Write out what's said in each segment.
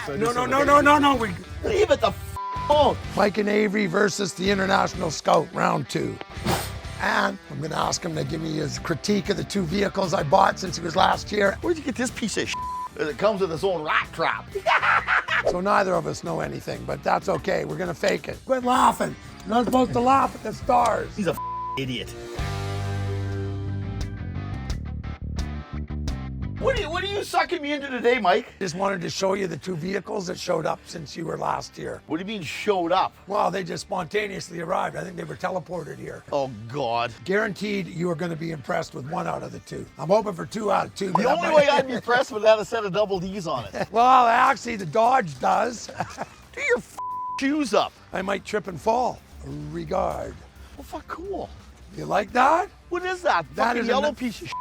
No. Leave it the alone. Mike and Avery versus the International Scout, round 2. And I'm gonna ask him to give me his critique of the 2 vehicles I bought since it was last year. Where'd you get this piece of shit? It comes with its own rat trap. So neither of us know anything, but that's okay. We're gonna fake it. Quit laughing. You're not supposed to laugh at the stars. He's a idiot. What are you sucking me into today, Mike? Just wanted to show you the 2 vehicles that showed up since you were last here. What do you mean showed up? Well, they just spontaneously arrived. I think they were teleported here. Oh, God. Guaranteed you are going to be impressed with 1 out of the 2. I'm hoping for 2 out of 2. The only way I'd be impressed with that is a set of double D's on it. Well, actually, the Dodge does. Do your shoes up. I might trip and fall. Regard. Well, fuck, cool. You like that? What is that? That Fucking is yellow a piece of shit.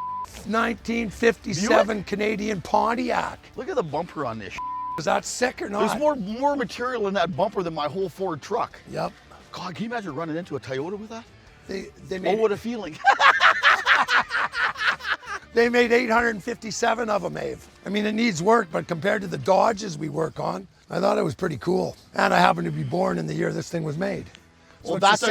1957 Canadian Pontiac. Look at the bumper on this shit. Is that sick or not? There's more material in that bumper than my whole Ford truck. Yep. God, can you imagine running into a Toyota with that? They made, Oh, what a feeling. they made 857 of them, Ave. I mean, it needs work, but compared to the Dodges we work on, I thought it was pretty cool. And I happened to be born in the year this thing was made. So Well, it's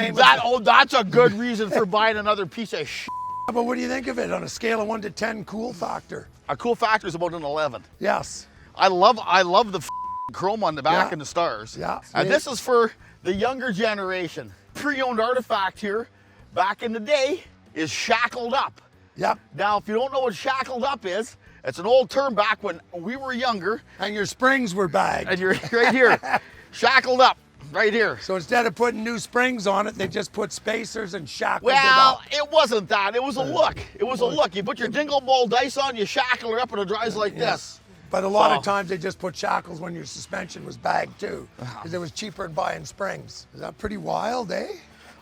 that's a good reason for buying another piece of shit. But what do you think of it on a scale of 1 to 10 cool factor? A cool factor is about an 11. Yes. I love the chrome on the back and the stars. Yeah. And this is for the younger generation. Pre-owned artifact here, back in the day, is shackled up. Yep. Now, if you don't know what shackled up is, it's an old term back when we were younger. And your springs were bagged. And you're right here, shackled up, right here. So instead of putting new springs on it, they just put spacers and shackled it Well, up. it wasn't that. It was a look. It was a look. You put your dingle ball dice on, you shackle her up, and it drives like this. But a lot of times they just put shackles when your suspension was bagged too, because it was cheaper than buying springs. Is that pretty wild, eh?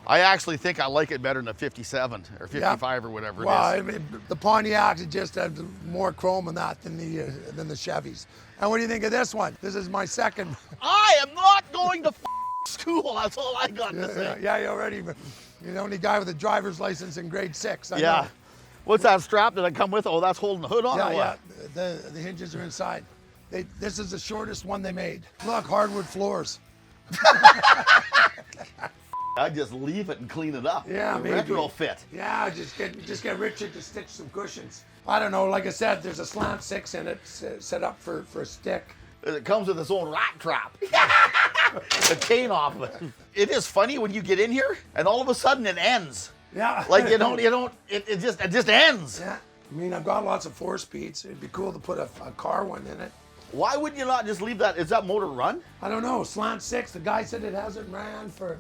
I actually think I like it better than a 57 or 55 or whatever it is. I mean, the Pontiacs just have more chrome in that than the Chevys. And what do you think of this one? This is my second. I am not going to school. That's all I got to say. Yeah, you're the only guy with a driver's license in grade 6. I Yeah. know. What's that strap that I come with? Oh, that's holding the hood on or what? Yeah. The hinges are inside. This is the shortest one they made. Look, hardwood floors. I just leave it and clean it up. Yeah, maybe. Retrofit. Yeah, just get Richard to stitch some cushions. I don't know. Like I said, there's a slant 6 in it, set up for a stick. It comes with its own rat trap. The chain off of it. It is funny when you get in here and all of a sudden it ends. Yeah. Like it just ends. Yeah. I mean, I've got lots of 4-speeds. It'd be cool to put a car one in it. Why wouldn't you not just leave that? Is that motor run? I don't know. Slant 6. The guy said it hasn't ran for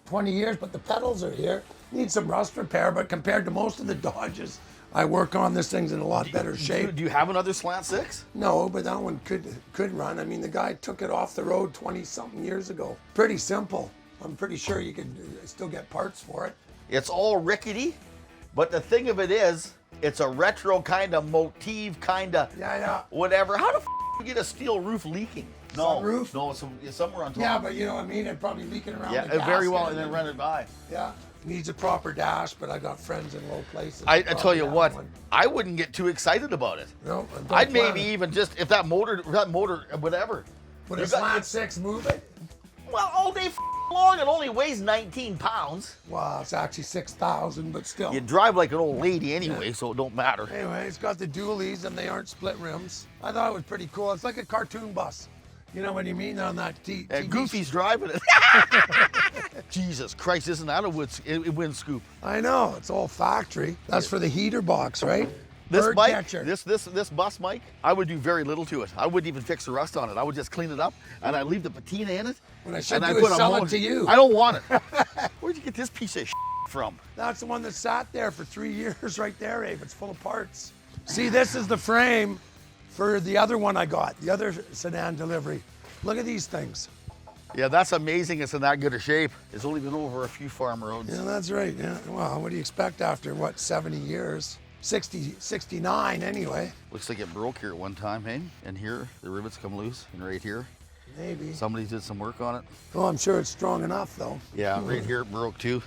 20 years, but the pedals are here. Needs some rust repair, but compared to most of the Dodges I work on, this thing's in a lot better shape. Do you have another slant 6? No, but that one could run. I mean, the guy took it off the road 20-something years ago. Pretty simple. I'm pretty sure you could still get parts for it. It's all rickety, but the thing of it is, it's a retro kind of motif, kind of whatever. How the you get a steel roof leaking? No, roof? No, it's somewhere on top. Yeah, but you know what I mean? It'd probably leaking around the Yeah, gasket very well, and then run it by. Yeah, needs a proper dash, but I got friends in low places. I tell you what, I wouldn't get too excited about it. No, I'd maybe even just, if that motor, whatever. Would a slant 6 move it? Well, all day long, it only weighs 19 pounds. Well, it's actually 6,000, but still. You drive like an old lady anyway, so it don't matter. Anyway, it's got the dualies and they aren't split rims. I thought it was pretty cool. It's like a cartoon bus. You know what you mean on that TV? Goofy's driving it. Jesus Christ, isn't that a wind scoop? I know, it's all factory. That's for the heater box, right? This Bird bike, catcher. this bus, Mike, I would do very little to it. I wouldn't even fix the rust on it. I would just clean it up and I'd leave the patina in it. What I should do is sell it to you. I don't want it. Where'd you get this piece of from? That's the one that sat there for 3 years right there, Abe. It's full of parts. See, this is the frame for the other one I got, the other sedan delivery. Look at these things. Yeah, that's amazing it's in that good a shape. It's only been over a few farm roads. Yeah, that's right. Yeah. Well, what do you expect after, 70 years? 69 anyway. Looks like it broke here at one time, hey? And here, the rivets come loose, and right here. Maybe. Somebody did some work on it. Oh, I'm sure it's strong enough, though. Yeah, right here it broke too.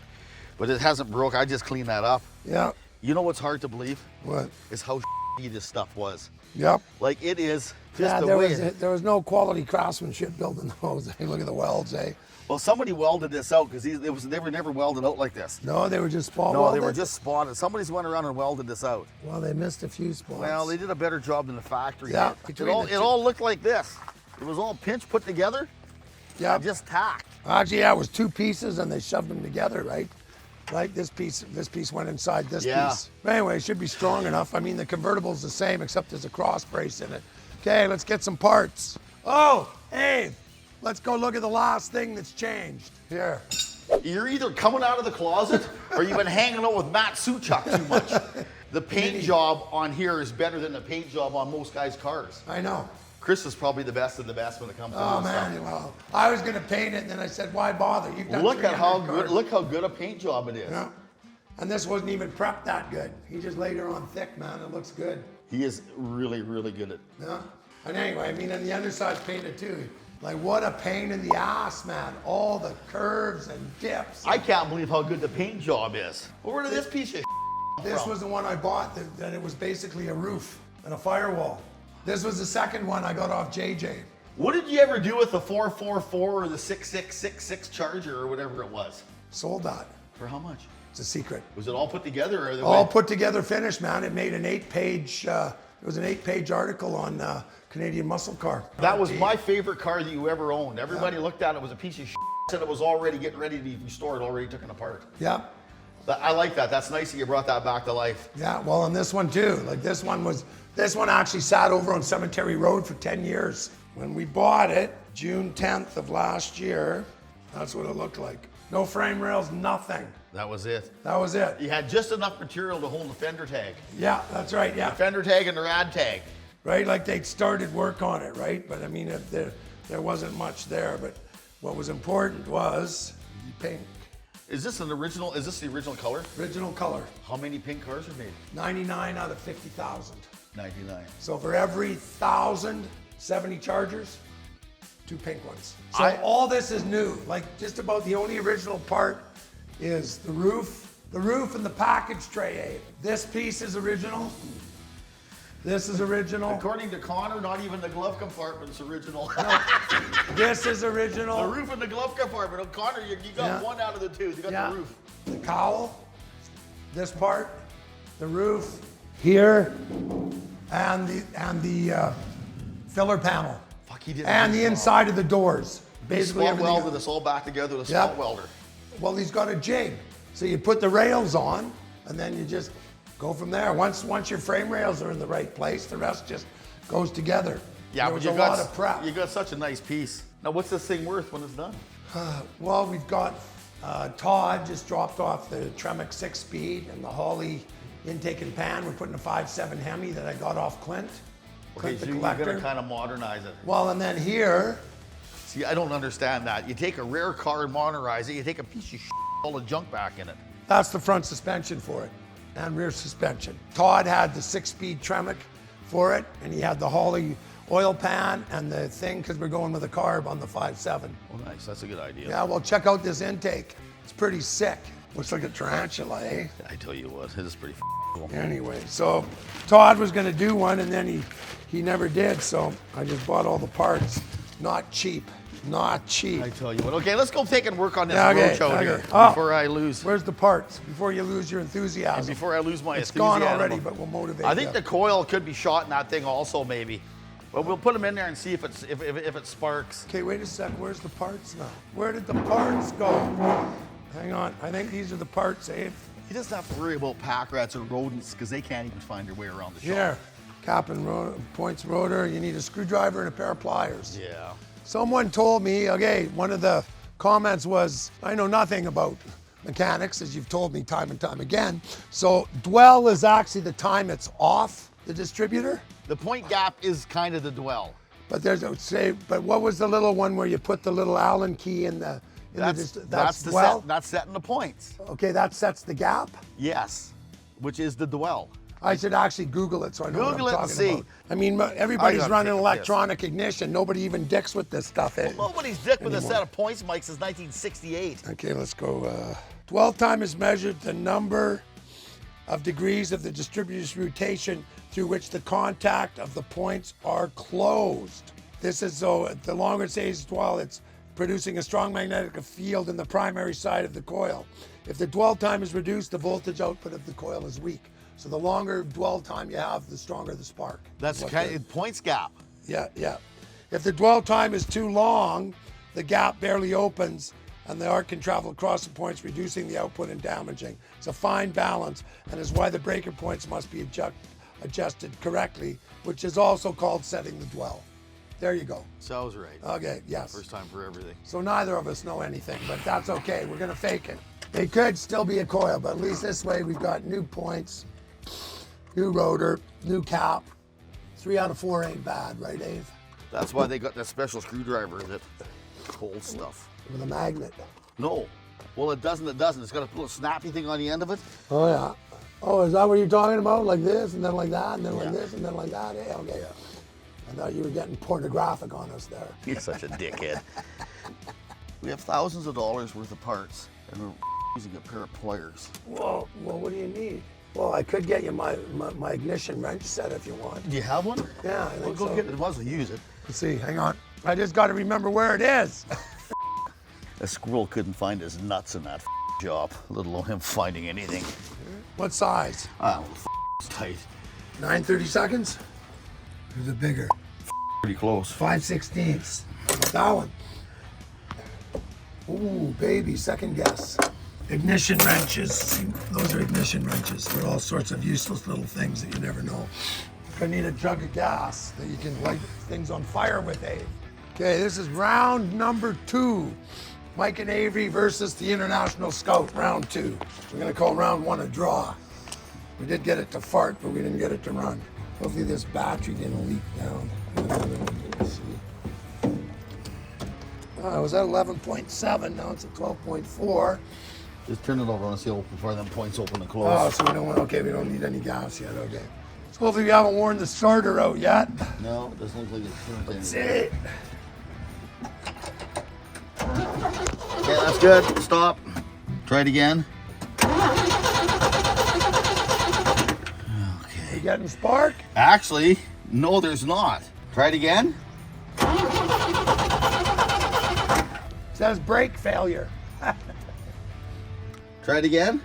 But it hasn't broke, I just cleaned that up. Yeah. You know what's hard to believe? What? Is how this stuff was. Yep. Like it is Just the way there was no quality craftsmanship building those. Hey, look at the welds, eh? Well, somebody welded this out because they were never welded out like this. No, they were just spot No, welded? they were just spotted. Somebody's went around and welded this out. Well, they missed a few spots. Well, they did a better job than the factory. Yeah, It all looked like this. It was all pinched, put together, and just tacked. Actually, yeah, it was two pieces and they shoved them together, right? Like this piece went inside this piece. But anyway, it should be strong enough. I mean, the convertible's the same, except there's a cross brace in it. Okay, let's get some parts. Oh, hey, let's go look at the last thing that's changed. Here. You're either coming out of the closet or you've been hanging out with Matt Suchuk too much. The paint job on here is better than the paint job on most guys' cars. I know. Chris is probably the best of the best when it comes to Oh this man, stuff. well, I was gonna paint it, and then I said, why bother? You've done Look 300 how good a paint job it is. Yeah. And this wasn't even prepped that good. He just laid her on thick, man. It looks good. He is really, really good at. Yeah. And anyway, I mean, and the underside's painted too. Like, what a pain in the ass, man. All the curves and dips. I can't believe how good the paint job is. Where did this piece of This from? was the one I bought that it was basically a roof and a firewall. This was the second one I got off JJ. What did you ever do with the 444 or the 6666 Charger or whatever it was? Sold that. For how much? It's a secret. Was it all put together? Or All put together, finished, man. It made an 8-page. It was an 8-page article on Canadian muscle car. That was my favorite car that you ever owned. Everybody looked at it, was a piece of shit, said it was already getting ready to be restored, already taken apart. Yeah. I like that. That's nice that you brought that back to life. Yeah, well, and this one too. Like this one actually sat over on Cemetery Road for 10 years. When we bought it, June 10th of last year, that's what it looked like. No frame rails, nothing. That was it. That was it. You had just enough material to hold the fender tag. Yeah, that's right, yeah. The fender tag and the rad tag. Right, like they'd started work on it, right? But I mean, there wasn't much there. But what was important was the pink. Is this the original color? Original color. How many pink cars are made? 99 out of 50,000. 99. So for every 1,070 Chargers, 2 pink ones. So all this is new. Like just about the only original part is the roof and the package tray. This piece is original. This is original. According to Connor, not even the glove compartment's original. No, this is original. The roof and the glove compartment. Oh, Connor, you got one out of the two. You got the roof. The cowl, this part, the roof here, and the filler panel. Fuck, he did. And the inside of the doors. Basically, spot everything. welded this all back together with a spot welder. Well, he's got a jig, so you put the rails on, and then you just go from there. Once your frame rails are in the right place, the rest just goes together. Yeah, there but was you a got lot of prep. You got such a nice piece. Now, what's this thing worth when it's done? Well, we've got Todd just dropped off the Tremec 6-speed and the Holly intake and pan. We're putting a 5.7 Hemi that I got off Clint. Okay, Clint so the you're collector. gonna kind of modernize it. Well, and then here. See, I don't understand that. You take a rare car and modernize it. You take a piece of shit, all the junk back in it. That's the front suspension for it and rear suspension. Todd had the 6-speed Tremec for it, and he had the Holly oil pan and the thing because we're going with a carb on the 5.7. Oh, nice. That's a good idea. Yeah, well, check out this intake. It's pretty sick. Looks like a tarantula, eh? I tell you what, it is pretty cool. Anyway, so Todd was going to do one, and then he never did, so I just bought all the parts. Not cheap. Not cheap. I tell you what. Okay, let's go take and work on this roadshow here before I lose. Where's the parts? Before you lose your enthusiasm. And before I lose my It's enthusiasm. gone already, but we'll motivate I think you. the coil could be shot in that thing also, maybe. But we'll put them in there and see if it sparks. Okay, wait a sec. Where's the parts now? Where did the parts go? Hang on. I think these are the parts, Abe. He doesn't have to worry about pack rats or rodents because they can't even find their way around the shop. Here. Cap and points rotor. You need a screwdriver and a pair of pliers. Yeah. Someone told me, okay, one of the comments was, I know nothing about mechanics, as you've told me time and time again. So dwell is actually the time it's off the distributor. The point gap is kind of the dwell. But but what was the little one where you put the little Allen key in the, That's dwell? that's setting the points. Okay, that sets the gap. Yes, which is the dwell. I should actually Google it so I know what I'm Google it and talking see. about. I mean, everybody's gotta running take electronic ignition. Nobody even dicks with this stuff. Well, nobody's dick with a set of points, Mike, since 1968. Okay, let's go. Dwell time is measured the number of degrees of the distributor's rotation through which the contact of the points are closed. This is so the longer it stays while it's producing a strong magnetic field in the primary side of the coil. If the dwell time is reduced, the voltage output of the coil is weak. So the longer dwell time you have, the stronger the spark. That's kind of points gap. Yeah, yeah. If the dwell time is too long, the gap barely opens and the arc can travel across the points, reducing the output and damaging. It's a fine balance and is why the breaker points must be adjusted correctly, which is also called setting the dwell. There you go. Sounds right. Okay, yes. First time for everything. So neither of us know anything, but that's okay. We're gonna fake it. It could still be a coil, but at least this way we've got new points, new rotor, new cap. 3 out of 4 ain't bad, right, Dave? That's why they got that special screwdriver that holds stuff. With a magnet. No. Well, it doesn't. It's got a little snappy thing on the end of it. Oh, yeah. Oh, is that what you're talking about? Like this, and then like that, and then like this, and then like that? Yeah, okay. I thought you were getting pornographic on us there. You're such a dickhead. We have thousands of dollars worth of parts, and we're using a pair of pliers. Well, what do you need? Well, I could get you my ignition wrench set if you want. Do you have one? Yeah, I We'll think go so. get it. We'll use it. Let's see, hang on. I just got to remember where it is. A squirrel couldn't find his nuts in that job, let alone him finding anything. What size? It's tight. 9/32? Or is it bigger? Pretty close. 5/16. That one. Ooh, baby, second guess. Ignition wrenches. See, those are ignition wrenches. They're all sorts of useless little things that you never know. You're gonna need a jug of gas that you can light things on fire with, Dave. Okay, this is round number 2. Mike and Avery versus the International Scout, round 2. We're gonna call round 1 a draw. We did get it to fart, but we didn't get it to run. Hopefully this battery didn't leak down. Let's see. It was at 11.7, now it's at 12.4. Just turn it over. I want to see how far them points open and close. Oh, so we don't want, okay, we don't need any gas yet, okay. So hopefully we haven't worn the starter out yet. No, it doesn't look like it's Let's see. Okay, that's good. Stop. Try it again. Okay. You getting spark? Actually, no, there's not. Try it again. It says brake failure. Try it again.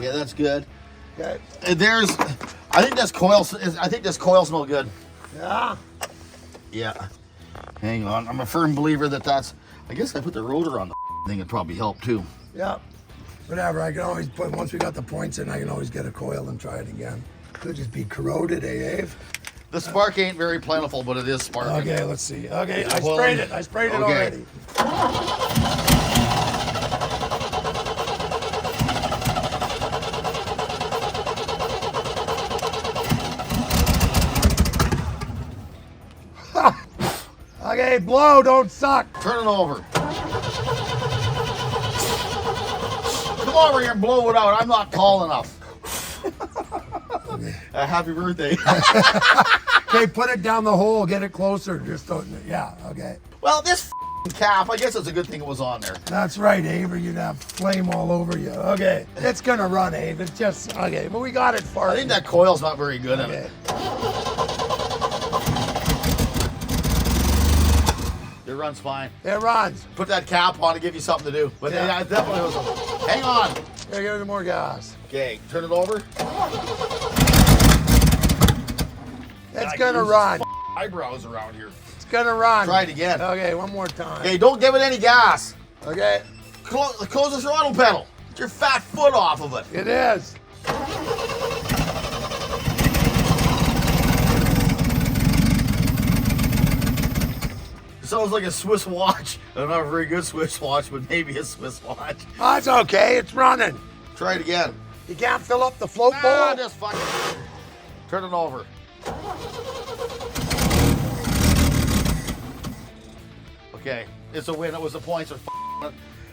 Yeah, that's good. Okay. I think this coil smells good. Yeah. Yeah. Hang on. I'm a firm believer that's. I guess I put the rotor on the thing. It'd probably help too. Yeah. Whatever. I can always put, once we got the points in, I can always get a coil and try it again. Could just be corroded, Dave? The spark ain't very plentiful, but it is sparking. Okay, let's see. Okay, I sprayed it. I sprayed it already. Okay, blow, don't suck. Turn it over. Come over here and blow it out. I'm not tall enough. Happy birthday. Okay, put it down the hole, get it closer. Just don't, yeah, okay. Well, this cap, I guess it's a good thing it was on there. That's right, Abe, or you'd have flame all over you. Okay, it's gonna run, Abe. It's just, okay, but we got it far. I think that coil's not very good in it. It runs fine. It runs. Put that cap on to give you something to do. But Yeah. it definitely was. Hang on. Here, give it more gas. Okay, turn it over. It's gonna run. Eyebrows around here. It's gonna run. Try it again. Okay, one more time. Okay, don't give it any gas. Okay, Close the throttle pedal. Get your fat foot off of it. it is. It sounds like a Swiss watch. I'm not a very good Swiss watch, but maybe a Swiss watch. That's okay, it's running. Try it again. You can't fill up the float Ah, bowl? just fucking turn it over. Okay, it's a win. It was the points.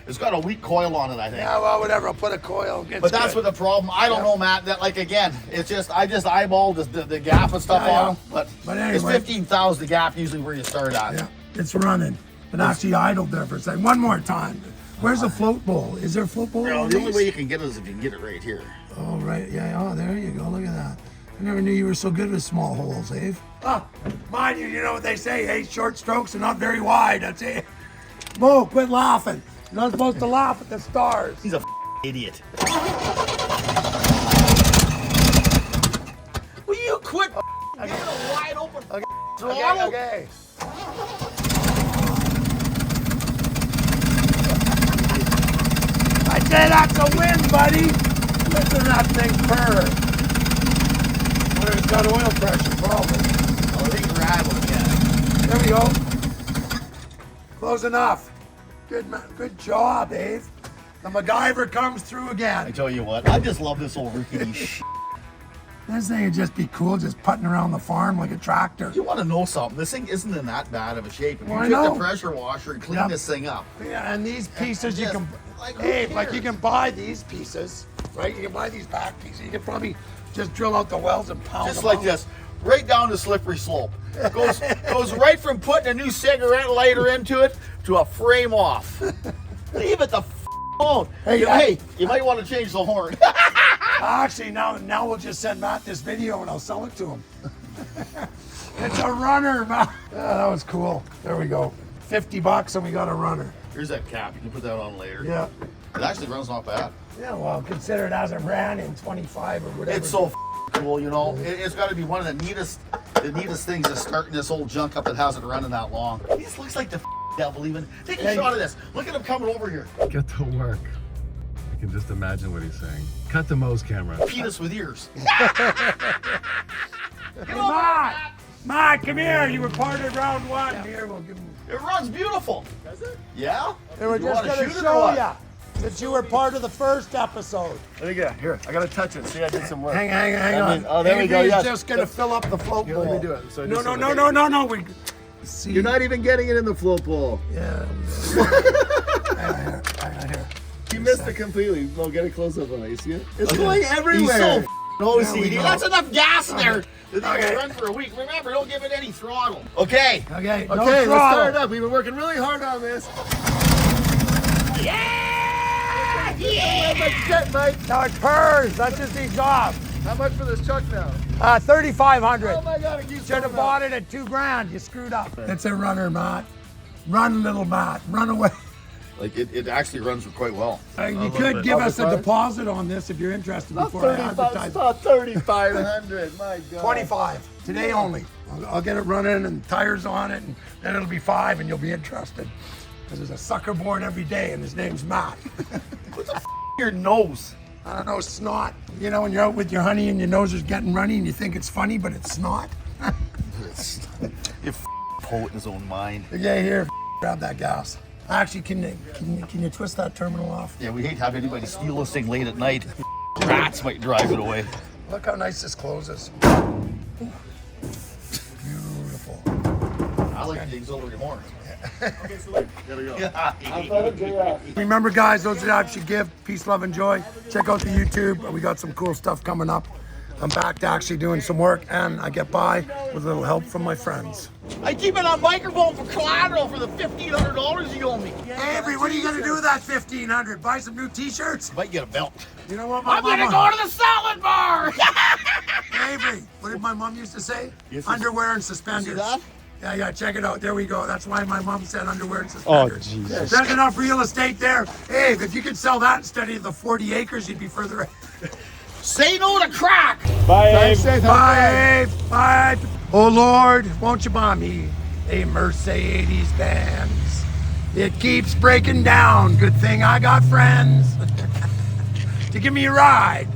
It's got a weak coil on it, I think. Yeah, well, whatever, I'll put a coil. But that's what the problem. I don't know, Matt. That again, it's just I just eyeballed the gap and stuff Yeah, on them. But anyway. it's 15,000 the gap usually where you start at. Yeah, it's running. It actually idled there for a second. One more time. Where's the float bowl? Is there a float bowl? No, on the only these? way you can get it is if you can get it right here. Oh, right. Yeah. Oh, there you go. Look at that. I never knew you were so good with small holes, Dave. Ah, mind you, you know what they say, hey, short strokes are not very wide. That's it. Mo, quit laughing. You're not supposed to laugh at the stars. He's a idiot. Will you quit getting a wide open throttle? Okay. I say that's a win, buddy. Listen to that thing purr. Well, it's got oil pressure, probably. Oh, I think rattling, yeah. There we go. Close enough. Good, man. Good job, Dave. The MacGyver comes through I again. tell you what, I just love this old rickety shit. This thing would just be cool, just putting around the farm like a tractor. You want to know something? This thing isn't in that bad of a shape. If you Well, I take the know. pressure washer and clean Yep. this thing up. Yeah, and these pieces you just, can, like, who Dave, like you cares? can buy these pieces, right? You can buy these back pieces. You can probably just drill out the wells and pound Just them like out. this, right down the slippery slope. Goes right from putting a new cigarette lighter into it to a frame off. Leave it the alone. Hey, you might want to change the horn. Actually, now we'll just send Matt this video and I'll sell it to him. It's a runner, Matt. Yeah, that was cool. There we go. $50 and we got a runner. Here's that cap. You can put that on later. Yeah. It actually runs not bad. Yeah, well, consider it hasn't ran in 25 or whatever. It's so cool, you know. It's got to be one of the neatest things is starting this old junk up that hasn't run in that long. This looks like the devil even. Take a shot of this. Look at him coming over here. Get to work. I can just imagine what he's saying. Cut to Mo's camera. Penis with ears. Matt, come here. You were part of round one. Here, we'll give him. It runs beautiful. Does it? Yeah. They were You just wanna going to shoot it or show what? you that you were part of the first episode. Let me get here. I gotta touch it. See, I did some work. Hang I on. mean, oh, there we go, Avery's yes. just going to fill up the float Here, bowl. let me do it. So just No. We see. You're not even getting it in the float bowl. Yeah. Hang on here. You missed it completely. Mo, get a close up on it. You see it? It's going He's everywhere. so There we OCD. go. That's enough gas in there. The thing Okay. will run for a week. Remember, don't give it any throttle. Okay. Okay, no Okay, let's throttle. start it up. We've been working really hard on this. Yeah! Get, Mike. Now it purrs. That's just the exhaust. How much for this truck now? 3,500. Oh my God, it keeps Should have going bought up. it at $2,000. You screwed up. It's a runner, Matt. Run, little Matt. Run away. Like it actually runs quite well. You could give us a deposit on this if you're interested before I advertise. About 3,500. My God. 25 today only. I'll get it running and tires on it, and then it'll be 5, and you'll be interested. Because there's a sucker born every day, and his name's Matt. What the your nose? I don't know, snot. You know, when you're out with your honey and your nose is getting runny, and you think it's funny, but it's snot. You poet in his own mind. Okay, here, grab that gas. Actually, can you twist that terminal off? Yeah, we hate to have anybody steal this thing late at night. Rats might drive it away. Look how nice this closes. Beautiful. I like the auxiliary horn. Remember, guys, those that actually give, peace, love, and joy. Check out the YouTube. We got some cool stuff coming up. I'm back to actually doing some work, and I get by with a little help from my friends. I keep it on microphone for collateral for the $1,500 you owe me. Avery, what are you gonna do with that $1,500? Buy some new T-shirts? Might get a belt. You know what my I'm gonna go to the salad bar. Avery, what did my mom used to say? Underwear and suspenders. See that? Yeah, check it out. There we go. That's why my mom said underwear and suspenders. Oh, Jesus. There's enough real estate there. Abe, if you could sell that instead of the 40 acres, you'd be further ahead. Say no to crack. Bye, Abe. Bye, Abe. Bye. Oh, Lord, won't you buy me a Mercedes Benz? It keeps breaking down. Good thing I got friends to give me a ride,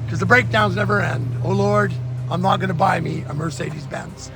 because the breakdowns never end. Oh, Lord, I'm not going to buy me a Mercedes Benz.